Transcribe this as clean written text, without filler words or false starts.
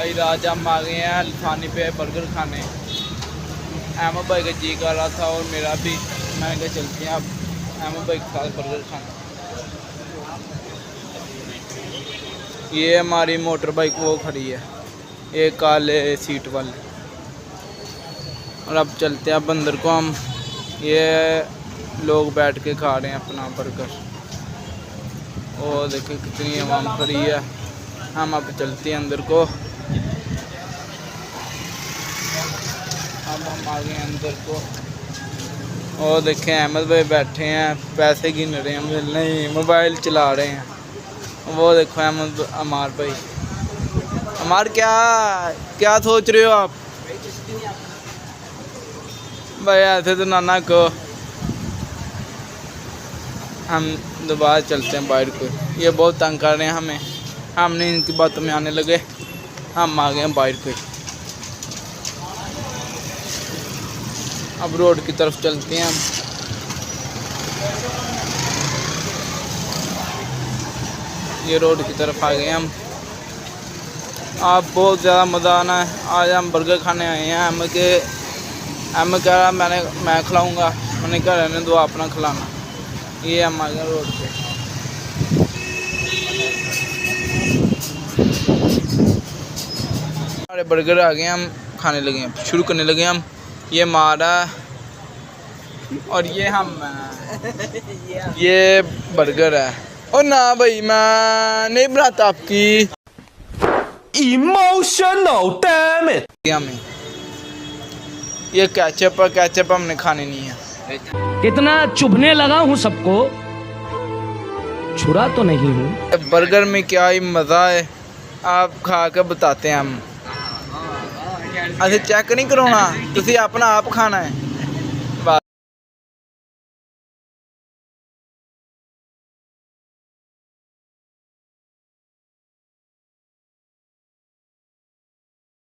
भाई राज हम आ गए हैं अल्फानी पे बर्गर खाने। अहमद भाई का जी कर रहा था और मेरा भी, मैंने कहा चलते हैं अब अहमद भाई के साथ बर्गर खाने। ये हमारी मोटर बाइक वो खड़ी है, ये काले सीट वाली। और अब चलते हैं अब अंदर को हम। ये लोग बैठ के खा रहे हैं अपना बर्गर। और देखिए कितनी आवाम खड़ी है। हम अब चलते हैं अंदर को। अब हम आ गए अंदर को और देखें अहमद भाई बैठे हैं, पैसे गिन रहे हैं, नहीं मोबाइल चला रहे हैं। वो देखो अहमद अमार भाई। अमार क्या क्या सोच रहे हो आप भाई? ऐसे तो नाना को। हम दोबारा चलते हैं बाहर को, ये बहुत तंग कर रहे हैं हमें। हमने इनकी बातों में आने लगे, हम आ गए बाहर को। अब रोड की तरफ चलते हैं हम। ये रोड की तरफ आ गए हम। आप बहुत ज़्यादा मज़ा आना है। आज हम बर्गर खाने आए हैं। हमें कह रहा मैं खिलाऊँगा, मैंने कहा रहने दो अपना खिलाना। ये हम आ गए रोड पे। हमारे बर्गर आ गए, हम खाने लगे हैं, शुरू करने लगे हम। ये हमारा और ये हम ये बर्गर है। और ना भाई मैं नहीं बनाता आपकी Emotional damn it! हमें ये केचप है, केचप हमने खाने नहीं है। कितना चुभने लगा हूँ सबको, छुरा तो नहीं हूँ। बर्गर में क्या ही मज़ा है, आप खा कर बताते हैं हम। अच्छा चेक नहीं कराना, तुसी अपना आप खाना है।